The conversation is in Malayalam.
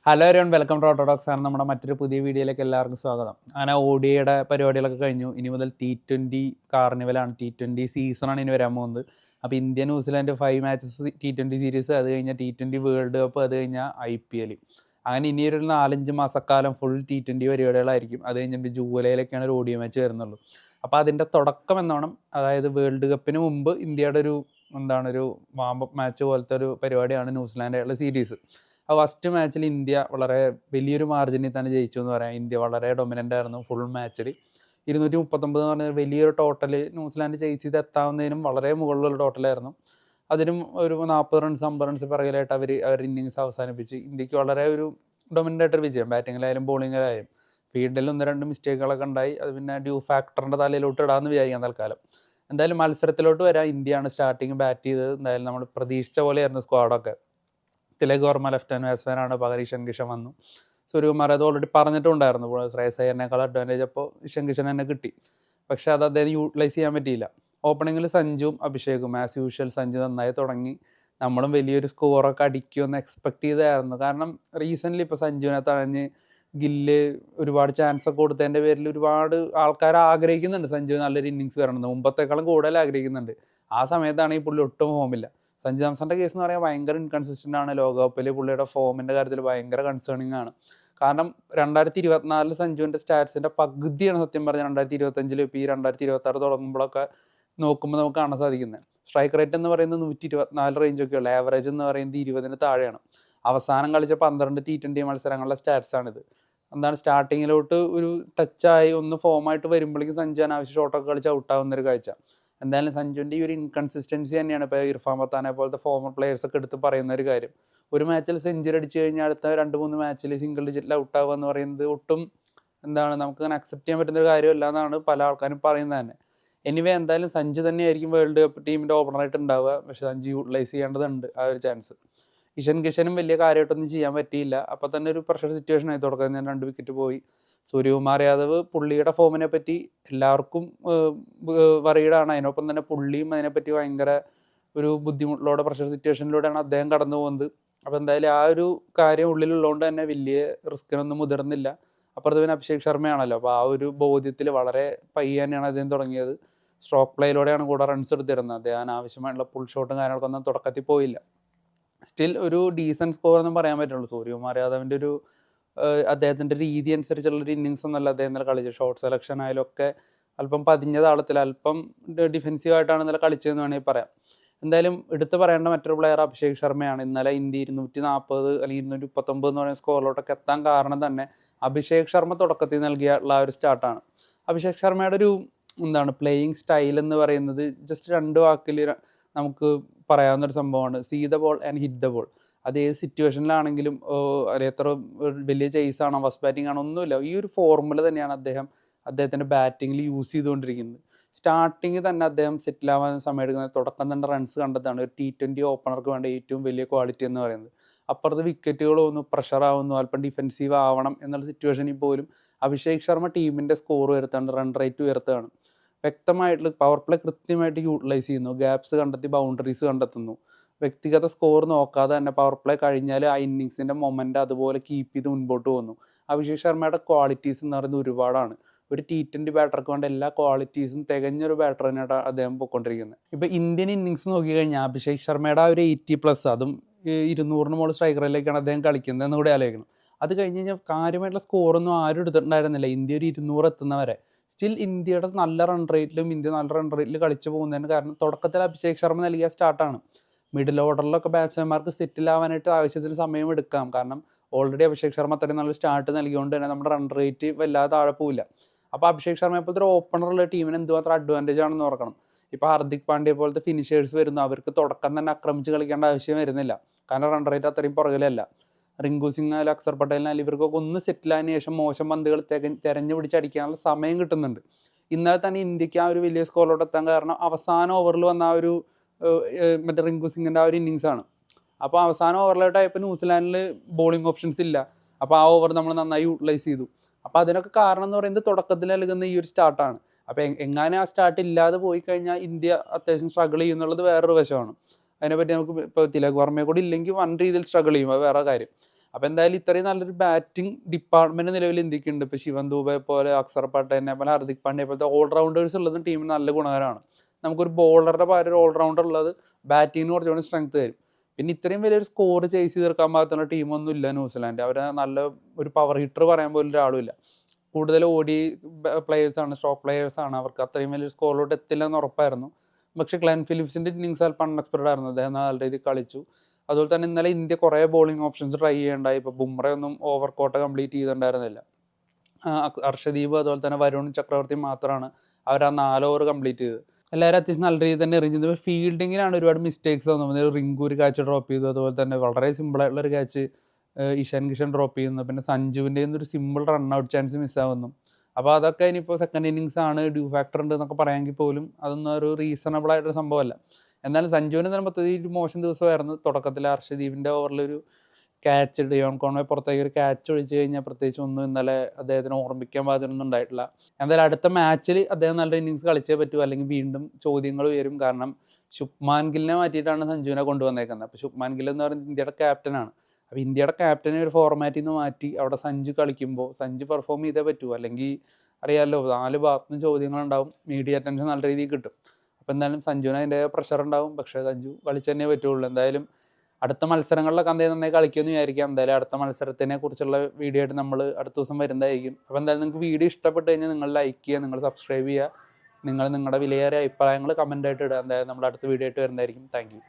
ഹലോ എവരിവൺ, വെൽക്കം ടു ഓട്ടോഡോക്സ് ആണ്. നമ്മുടെ മറ്റൊരു പുതിയ വീഡിയോയിലേക്ക് എല്ലാവർക്കും സ്വാഗതം. അങ്ങനെ ODIയുടെ പരിപാടികളൊക്കെ കഴിഞ്ഞു. ഇനി മുതൽ T20 കാർണിവലാണ്, T20 സീസണാണ് ഇനി വരാൻ പോകുന്നത്. അപ്പോൾ India New Zealand 5 matches T20 series, അത് കഴിഞ്ഞാൽ T20 വേൾഡ് കപ്പ്, അത് കഴിഞ്ഞാൽ IPL. അങ്ങനെ ഇനിയൊരു 4-5 മാസക്കാലം ഫുൾ T20 പരിപാടികളായിരിക്കും. അത് കഴിഞ്ഞിട്ട് ജൂലൈയിലൊക്കെയാണ് ഒരു ODI മാച്ച് വരുന്നുള്ളൂ. അപ്പോൾ അതിൻ്റെ തുടക്കം എന്നോണം, അതായത് വേൾഡ് കപ്പിന് മുമ്പ് ഇന്ത്യയുടെ ഒരു ഒരു വാമപ്പ് മാച്ച് പോലത്തെ ഒരു പരിപാടിയാണ് ന്യൂസിലാൻഡായിട്ടുള്ള സീരീസ്. ആ ഫസ്റ്റ് മാച്ചിൽ ഇന്ത്യ വളരെ വലിയൊരു മാർജിനിൽ തന്നെ ജയിച്ചു എന്ന് പറയാം. ഇന്ത്യ വളരെ ഡൊമിനൻ്റ് ആയിരുന്നു ഫുൾ മാച്ചിൽ. 239 എന്ന് പറഞ്ഞ വലിയൊരു ടോട്ടൽ ന്യൂസിലാൻഡ് ചേസ് ചെയ്ത് എത്താവുന്നതിനും വളരെ മുകളിലുള്ള ടോട്ടലായിരുന്നു. അതിനും ഒരു 40 റൺസ് 50 റൺസ് പിറകിലായിട്ട് അവർ ഇന്നിങ്സ് അവസാനിപ്പിച്ച് ഇന്ത്യക്ക് വളരെ ഒരു ഡൊമിനൻ്റ് ആയിട്ടൊരു വിജയം. ബാറ്റിങ്ങിലായാലും ബോളിങ്ങിലായാലും ഫീൽഡിൽ 1-2 മിസ്റ്റേക്കുകളൊക്കെ ഉണ്ടായി. അത് പിന്നെ ഡ്യൂ ഫാക്ടറിൻ്റെ തലയിലോട്ട് ഇടാമെന്ന് വിചാരിക്കാം തൽക്കാലം. എന്തായാലും മത്സരത്തിലോട്ട് വരാം. ഇന്ത്യയാണ് സ്റ്റാർട്ടിങ് ബാറ്റ് ചെയ്തത്. എന്തായാലും നമ്മൾ പ്രതീക്ഷിച്ച പോലെയായിരുന്നു സ്ക്വാഡൊക്കെ. തിലക് വർമ്മ ലെഫ്റ്റ് ഹാൻഡ് ബാറ്റ്സ്മാനാണ്, പകരം ഇഷൻ കിഷൻ വന്നു. സൂര്യകുമാർ അത് ഓൾറെഡി പറഞ്ഞിട്ടുണ്ടായിരുന്നു, ശ്രേയസ് അയ്യറിനേക്കാൾ അഡ്വാൻറ്റേജ് അപ്പോൾ ഇഷൻ കിഷൻ തന്നെ കിട്ടി. പക്ഷേ അത് അദ്ദേഹം യൂട്ടിലൈസ് ചെയ്യാൻ പറ്റിയില്ല. ഓപ്പണിങ്ങിൽ സഞ്ജുവും അഭിഷേകും ആസ് യൂഷ്വൽ. സഞ്ജു നന്നായി തുടങ്ങി. നമ്മളും വലിയൊരു സ്കോറൊക്കെ അടിക്കുമെന്ന് എക്സ്പെക്ട് ചെയ്തായിരുന്നു. കാരണം റീസെൻ്റ്ലി ഇപ്പോൾ സഞ്ജുവിനെ തഴഞ്ഞ് ഗില്ല് ഒരുപാട് ചാൻസ് ഒക്കെ കൊടുത്തതിൻ്റെ പേരിൽ ഒരുപാട് ആൾക്കാർ ആഗ്രഹിക്കുന്നുണ്ട് സഞ്ജു നല്ലൊരു ഇന്നിങ്സ് വരണമെന്ന്, മുമ്പത്തേക്കാളും കൂടുതൽ ആഗ്രഹിക്കുന്നുണ്ട്. ആ സമയത്താണ് ഈ പുള്ളി ഒട്ടും ഫോമില്ല. സഞ്ജു സാംസന്റെ കേസ് എന്ന് പറയാൻ ഭയങ്കര ഇൻകൺസിസ്റ്റൻ്റ് ആണ്. ലോകകപ്പിൽ പുള്ളിയുടെ ഫോമിൻ്റെ കാര്യത്തിൽ ഭയങ്കര കൺസേണിങ് ആണ്. കാരണം 2024 സഞ്ജുവിൻ്റെ സ്റ്റാറ്റ്സിൻ്റെ പകുതിയാണ് സത്യം പറഞ്ഞാൽ 2025 ഇപ്പോൾ ഈ 2026 തുടങ്ങുമ്പോഴൊക്കെ നോക്കുമ്പോൾ നമുക്ക് കാണാൻ സാധിക്കുന്നത്. സ്ട്രൈക്ക് റേറ്റ് എന്ന് പറയുന്നത് 124 റേഞ്ചൊക്കെ ഉള്ളു. ആവറേജ് എന്ന് പറയുന്നത് 20-ന് താഴെയാണ്. അവസാനം കളിച്ച 12 T20 മത്സരങ്ങളുടെ സ്റ്റാറ്റ്സാണിത്. സ്റ്റാർട്ടിങ്ങിലോട്ട് ഒരു ടച്ചായി ഒന്ന് ഫോമായിട്ട് വരുമ്പോഴേക്കും സഞ്ജു അനാവശ്യ ഷോട്ടൊക്കെ കളിച്ച് ഔട്ടാവുന്നൊരു കാഴ്ച. എന്തായാലും സഞ്ജുവിൻ്റെ ഈ ഒരു ഇൻകൺസിസ്റ്റൻസി തന്നെയാണ് ഇപ്പോൾ ഇർഫാൻ പത്താനെ പോലത്തെ ഫോമർ പ്ലെയേഴ്സൊക്കെ എടുത്ത് പറയുന്ന ഒരു കാര്യം. ഒരു മാച്ചിൽ സെഞ്ചുറി അടിച്ചു കഴിഞ്ഞാൽ അടുത്ത 2-3 മാച്ചിൽ സിംഗിൾ ഡിജിറ്റിൽ ഔട്ടാവുക എന്ന് പറയുന്നത് ഒട്ടും നമുക്കങ്ങനെ അക്സെപ്റ്റ് ചെയ്യാൻ പറ്റുന്ന ഒരു കാര്യമല്ല എന്നാണ് പല ആൾക്കാരും പറയുന്നത് തന്നെ. എനിവേ എന്തായാലും സഞ്ജു തന്നെയായിരിക്കും വേൾഡ് കപ്പ് ടീമിൻ്റെ ഓപ്പണറായിട്ട് ഉണ്ടാവുക. പക്ഷേ സഞ്ജു യൂട്ടിലൈസ് ചെയ്യേണ്ടതുണ്ട് ആ ഒരു ചാൻസ്. ഇഷൻ കിഷനും വലിയ കാര്യമായിട്ടൊന്നും ചെയ്യാൻ പറ്റിയില്ല. അപ്പോൾ തന്നെ ഒരു പ്രഷർ സിറ്റുവേഷൻ ആയി. തുടക്കം ഞാൻ 2 വിക്കറ്റ് പോയി. സൂര്യകുമാർ യാദവ് പുള്ളിയുടെ ഫോമിനെ പറ്റി എല്ലാവർക്കും വറീഡാണ്. അതിനൊപ്പം തന്നെ പുള്ളിയും അതിനെപ്പറ്റി ഭയങ്കര ഒരു ബുദ്ധിമുട്ടിലൂടെ പ്രഷർ സിറ്റുവേഷനിലൂടെയാണ് അദ്ദേഹം കടന്നു പോകുന്നത്. അപ്പോൾ എന്തായാലും ആ ഒരു കാര്യം ഉള്ളിലുള്ളതുകൊണ്ട് തന്നെ വലിയ റിസ്കിനൊന്നും മുതിർന്നില്ല. അപ്പുറത്ത് പിന്നെ അഭിഷേക് ശർമ്മയാണല്ലോ. അപ്പോൾ ആ ഒരു ബോധ്യത്തിൽ വളരെ പയ്യെ തന്നെയാണ് അദ്ദേഹം തുടങ്ങിയത്. സ്ട്രോക്ക് പ്ലേയിലൂടെയാണ് കൂടെ റൺസ് എടുത്തിരുന്നത്. അദ്ദേഹം ആവശ്യമായിട്ടുള്ള പുൾ ഷോട്ടും കാര്യങ്ങളൊന്നും തുടക്കത്തിൽ പോയില്ല. സ്റ്റിൽ ഒരു ഡീസൻറ്റ് സ്കോർ എന്നും പറയാൻ പറ്റുള്ളൂ. സൂര്യകുമാർ യാദവിൻ്റെ ഒരു അദ്ദേഹത്തിൻ്റെ രീതി അനുസരിച്ചുള്ളൊരു ഇന്നിങ്സ് ഒന്നല്ല അദ്ദേഹം ഇന്നലെ കളിച്ചത്. ഷോട്ട് സെലക്ഷൻ ആയാലും ഒക്കെ അല്പം പതിഞ്ഞ താളത്തിൽ, അല്പം ഡിഫെൻസീവായിട്ടാണ് ഇന്നലെ കളിച്ചതെന്ന് വേണമെങ്കിൽ പറയാം. എന്തായാലും എടുത്ത് പറയേണ്ട മറ്റൊരു പ്ലെയർ അഭിഷേക് ശർമ്മയാണ്. ഇന്നലെ ഇന്ത്യ 240 അല്ലെങ്കിൽ 239 എന്ന് പറയുന്ന സ്കോറിലോട്ടൊക്കെ എത്താൻ കാരണം തന്നെ അഭിഷേക് ശർമ്മ തുടക്കത്തിൽ നൽകിയുള്ള ആ ഒരു സ്റ്റാർട്ടാണ്. അഭിഷേക് ശർമ്മയുടെ ഒരു പ്ലേയിങ് സ്റ്റൈൽ എന്ന് പറയുന്നത് ജസ്റ്റ് 2 വാക്കിൽ നമുക്ക് പറയാവുന്നൊരു സംഭവമാണ്: see the ball and hit the ball. അത് ഏത് സിറ്റുവേഷനിലാണെങ്കിലും എത്ര വലിയ ചേസാണോ ഫസ്റ്റ് ബാറ്റിംഗ് ആണോ ഒന്നുമില്ല, ഈ ഒരു ഫോർമുല തന്നെയാണ് അദ്ദേഹത്തിൻ്റെ ബാറ്റിങ്ങിൽ യൂസ് ചെയ്തുകൊണ്ടിരിക്കുന്നത്. സ്റ്റാർട്ടിങ് തന്നെ അദ്ദേഹം സെറ്റിലാവാൻ സമയം എടുക്കുന്നത് തുടക്കം തന്നെ റൺസ് കണ്ടെത്താണ് ഒരു T20 ഓപ്പണർക്ക് വേണ്ട ഏറ്റവും വലിയ ക്വാളിറ്റി എന്ന് പറയുന്നത്. അപ്പുറത്ത് വിക്കറ്റുകൾ വന്നു, പ്രഷറാവുന്നു, അല്പം ഡിഫെൻസീവ് ആവണം എന്നുള്ള സിറ്റുവേഷനിൽ പോലും അഭിഷേക് ശർമ്മ ടീമിൻ്റെ സ്കോർ ഉയർത്താണ്ട്, റൺ റേറ്റ് ഉയർത്തുകയാണ്. വ്യക്തമായിട്ടുള്ള പവർ പ്ലേ കൃത്യമായിട്ട് യൂട്ടിലൈസ് ചെയ്യുന്നു. ഗ്യാപ്സ് കണ്ടെത്തി ബൗണ്ടറീസ് കണ്ടെത്തുന്നു. വ്യക്തിഗത സ്കോർ നോക്കാതെ തന്നെ പവർ പ്ലേ കഴിഞ്ഞാൽ ആ ഇന്നിങ്സിൻ്റെ മൊമെൻ്റ് അതുപോലെ കീപ്പ് ചെയ്ത് മുൻപോട്ട് പോകുന്നു. അഭിഷേക് ശർമ്മയുടെ ക്വാളിറ്റീസ് എന്ന് പറയുന്നത് ഒരുപാടാണ്. ഒരു T20 ബാറ്റർക്ക് വേണ്ട എല്ലാ ക്വാളിറ്റീസും തികഞ്ഞൊരു ബാറ്റർ തന്നെയാണ് അദ്ദേഹം പോയിക്കൊണ്ടിരിക്കുന്നത്. ഇപ്പോൾ ഇന്ത്യൻ ഇന്നിങ്സ് നോക്കിക്കഴിഞ്ഞാൽ അഭിഷേക് ശർമ്മയുടെ ആ ഒരു 80+, അതും 200-ന് മുകളിൽ സ്ട്രൈക്കറിലേക്കാണ് അദ്ദേഹം കളിക്കുന്നത് എന്ന് കൂടെ ആലോചിക്കണം. അത് കഴിഞ്ഞ് കഴിഞ്ഞാൽ കാര്യമായിട്ടുള്ള സ്കോറൊന്നും ആരും എടുത്തിട്ടുണ്ടായിരുന്നില്ല ഇന്ത്യ ഒരു 200 എത്തുന്നവരെ. സ്റ്റിൽ ഇന്ത്യയുടെ നല്ല റൺ റേറ്റിലും ഇന്ത്യ നല്ല റൺ റേറ്റിൽ കളിച്ചു പോകുന്നതിന് കാരണം തുടക്കത്തിൽ അഭിഷേക് ശർമ്മ നൽകിയ സ്റ്റാർട്ടാണ്. മിഡിൽ ഓർഡറിലൊക്കെ ബാറ്റ്സ്മാൻമാർക്ക് സെറ്റിലാവാനായിട്ട് ആവശ്യത്തിന് സമയം എടുക്കാം. കാരണം ഓൾറെഡി അഭിഷേക് ശർമ്മ അത്രയും നല്ല സ്റ്റാർട്ട് നൽകിക്കൊണ്ട് തന്നെ നമ്മുടെ റൺ റേറ്റ് വല്ലാതെ താഴെ പോവില്ല. അപ്പോൾ അഭിഷേക് ശർമ്മയെ പോലത്തെ ഒരു ഓപ്പണറുള്ള ടീമിന് എന്തുമാത്രം അഡ്വാൻറ്റേജ് ആണെന്ന് ഓർക്കണം. ഇപ്പോൾ ഹാർദിക് പാണ്ഡ്യ പോലത്തെ ഫിനിഷേഴ്സ് വരുന്നു, അവർക്ക് തുടക്കം തന്നെ ആക്രമിച്ച് കളിക്കേണ്ട ആവശ്യം വരുന്നില്ല. കാരണം റൺ റേറ്റ് അത്രയും പുറകിലല്ല. റിങ്കു സിംഗ് ആയാലും അക്സർ പട്ടേലിനായാലും ഇവർക്കൊക്കെ ഒന്ന് സെറ്റിലായതിനു ശേഷം മോശം പന്തുകൾ തെരഞ്ഞു പിടിച്ചടിക്കാനുള്ള സമയം കിട്ടുന്നുണ്ട്. ഇന്നലെ തന്നെ ഇന്ത്യക്ക് ആ ഒരു വലിയ സ്കോറിലോട്ട് എത്താൻ കാരണം അവസാന ഓവറിൽ വന്ന ആ ഒരു മറ്റേ റിങ്കു സിംഗിൻ്റെ ആ ഒരു ഇന്നിങ്സാണ്. അപ്പോൾ അവസാന ഓവറിലോട്ടായപ്പോൾ ന്യൂസിലാൻഡിൽ ബോളിംഗ് ഓപ്ഷൻസ് ഇല്ല. അപ്പോൾ ആ ഓവർ നമ്മൾ നന്നായി യൂട്ടിലൈസ് ചെയ്തു. അപ്പോൾ അതിനൊക്കെ കാരണം എന്ന് പറയുന്നത് തുടക്കത്തിൽ നൽകുന്ന ഈ ഒരു സ്റ്റാർട്ടാണ്. അപ്പോൾ എങ്ങാനും ആ സ്റ്റാർട്ട് ഇല്ലാതെ പോയി കഴിഞ്ഞാൽ ഇന്ത്യ അത്യാവശ്യം സ്ട്രഗിൾ ചെയ്യുന്നുള്ളത് വേറൊരു വശമാണ്. അതിനെപ്പറ്റി നമുക്ക് ഇപ്പോൾ തിലക് വർമ്മയെ കൂടി ഇല്ലെങ്കിൽ വൻ രീതിയിൽ സ്ട്രഗിൾ ചെയ്യും, അത് വേറെ കാര്യം. അപ്പോൾ എന്തായാലും ഇത്രയും നല്ലൊരു ബാറ്റിംഗ് ഡിപ്പാർട്ട്മെന്റ് നിലവിൽ ഇന്ത്യക്കുണ്ട്. ഇപ്പോൾ ശിവൻ ദൂബെ പോലെ, അക്സർ പട്ടേലിനെ പോലെ, ഹർദിക് പാണ്ഡ്യയെ പോലത്തെ ഓൾറൗണ്ടേഴ്സ് ഉള്ളതും ടീമിന് നല്ല ഗുണകരമാണ്. നമുക്കൊരു ബോളറുടെ പകരം ഒരു ഓൾറൗണ്ടർ ഉള്ളത് ബാറ്റിങ്ങിന് കുറച്ചുകൂടി സ്ട്രെങ്ത് തരും. പിന്നെ ഇത്രയും വലിയൊരു സ്കോർ ചേസ് തീർക്കാൻ പാകത്തുള്ള ടീമൊന്നും ഇല്ല ന്യൂസിലാൻഡ്. അവർ നല്ല ഒരു പവർ ഹിറ്റർ പറയാൻ പോലും ഒരാളും ഇല്ല. കൂടുതൽ ഓടി പ്ലേയേഴ്സാണ്, സ്ട്രോക്ക് പ്ലേയേഴ്സാണ്. അവർക്ക് അത്രയും വലിയൊരു സ്കോറിലോട്ട് എത്തില്ല എന്ന് ഉറപ്പായിരുന്നു. പക്ഷേ ഗ്ലെൻ ഫിലിപ്സിൻ്റെ ഇന്നിങ്സ് അല്പം അൺഎക്സ്പെക്റ്റഡ് ആയിരുന്നു. അദ്ദേഹം നല്ല രീതിയിൽ കളിച്ചു. അതുപോലെ തന്നെ ഇന്നലെ ഇന്ത്യ കുറേ ബോളിംഗ് ഓപ്ഷൻസ് ട്രൈ ചെയ്യേണ്ടായി. ഇപ്പോൾ ബുംറയൊന്നും ഓവർ കോട്ട കംപ്ലീറ്റ് ചെയ്തിട്ടുണ്ടായിരുന്നില്ല. അർഷദീപ് അതുപോലെ തന്നെ വരുൺ ചക്രവർത്തി മാത്രമാണ് അവർ ആ 4 ഓവർ കംപ്ലീറ്റ് ചെയ്തത്. എല്ലാവരും അത്യാവശ്യം നല്ല രീതിയിൽ തന്നെ എറിഞ്ഞത്. ഫീൽഡിങ്ങിലാണ് ഒരുപാട് മിസ്റ്റേക്സ് വന്നത്. റിങ്കു ഒരു ക്യാച്ച് ഡ്രോപ്പ് ചെയ്തു. അതുപോലെ തന്നെ വളരെ സിമ്പിളായിട്ടുള്ളൊരു ക്യാച്ച് ഇഷാൻ കിഷൻ ഡ്രോപ്പ് ചെയ്യുന്നു. പിന്നെ സഞ്ജുവിൻ്റെ ഒരു സിമ്പിൾ റൺ ഔട്ട് ചാൻസ് മിസ്സാവുന്നു. അപ്പോൾ അതൊക്കെ ഇനിയിപ്പോൾ സെക്കൻഡ് ഇന്നിങ്സ് ആണ്, ഡ്യൂ ഫാക്ടർ ഉണ്ട് എന്നൊക്കെ പറയാമെങ്കിൽ പോലും അതൊന്നും ഒരു റീസണബിൾ ആയിട്ടൊരു സംഭവമല്ല. എന്നാലും സഞ്ജുവിന് തന്നെ മൊത്തത്തിൽ ഒരു മോശം ദിവസമായിരുന്നു. തുടക്കത്തിൽ അർഷദീപിൻ്റെ ഓവറിലൊരു ക്യാച്ച് ഡിയോൺ കോൺവേ പുറത്തേക്ക് ഒരു ക്യാച്ച് ഒഴിച്ച് കഴിഞ്ഞാൽ പ്രത്യേകിച്ച് ഒന്നും ഇന്നലെ അദ്ദേഹത്തിന് ഓർമ്മിക്കാൻ പാകത്തിനൊന്നും ഉണ്ടായിട്ടില്ല. എന്തായാലും അടുത്ത മാച്ചിൽ അദ്ദേഹം നല്ല ഇന്നിങ്സ് കളിച്ചേ പറ്റൂ, അല്ലെങ്കിൽ വീണ്ടും ചോദ്യങ്ങൾ ഉയരും. കാരണം ശുഭ്മാൻ ഗില്ലിനെ മാറ്റിയിട്ടാണ് സഞ്ജുവിനെ കൊണ്ടുവന്നേക്കുന്നത്. അപ്പോൾ ശുഭ്മാൻ ഗിൽ എന്ന് പറയുന്നത് ഇന്ത്യയുടെ ക്യാപ്റ്റനാണ്. അപ്പോൾ ഇന്ത്യയുടെ ക്യാപ്റ്റനെ ഒരു ഫോർമാറ്റിൽ നിന്ന് മാറ്റി അവിടെ സഞ്ജു കളിക്കുമ്പോൾ സഞ്ജു പെർഫോം ചെയ്തേ പറ്റൂ. അല്ലെങ്കിൽ അറിയാമല്ലോ, 4 ഭാഗത്തുനിന്ന് ചോദ്യങ്ങളുണ്ടാവും, മീഡിയ അറ്റൻഷൻ നല്ല രീതിയിൽ കിട്ടും. അപ്പോൾ എന്തായാലും സഞ്ജുവിന് അതിൻ്റെ പ്രഷർ ഉണ്ടാവും. പക്ഷേ സഞ്ജു കളിച്ചു തന്നെ പറ്റുള്ളൂ. എന്തായാലും അടുത്ത മത്സരങ്ങളിലൊക്കെ അദ്ദേഹം നന്നായി കളിക്കുമെന്ന് വിചാരിക്കാം. എന്തായാലും അടുത്ത മത്സരത്തിനെ കുറിച്ചുള്ള വീഡിയോ ആയിട്ട് നമ്മൾ അടുത്ത ദിവസം വരുന്നതായിരിക്കും. അപ്പോൾ എന്തായാലും നിങ്ങൾക്ക് വീഡിയോ ഇഷ്ടപ്പെട്ട് കഴിഞ്ഞാൽ നിങ്ങൾ ലൈക്ക് ചെയ്യുക, നിങ്ങൾ സബ്സ്ക്രൈബ് ചെയ്യുക, നിങ്ങളുടെ വിലയേറിയ അഭിപ്രായങ്ങൾ കമൻ്റായിട്ട് ഇടുക. എന്തായാലും നമ്മൾ അടുത്ത വീഡിയോ ആയിട്ട് വരുന്നതായിരിക്കും. Thank you.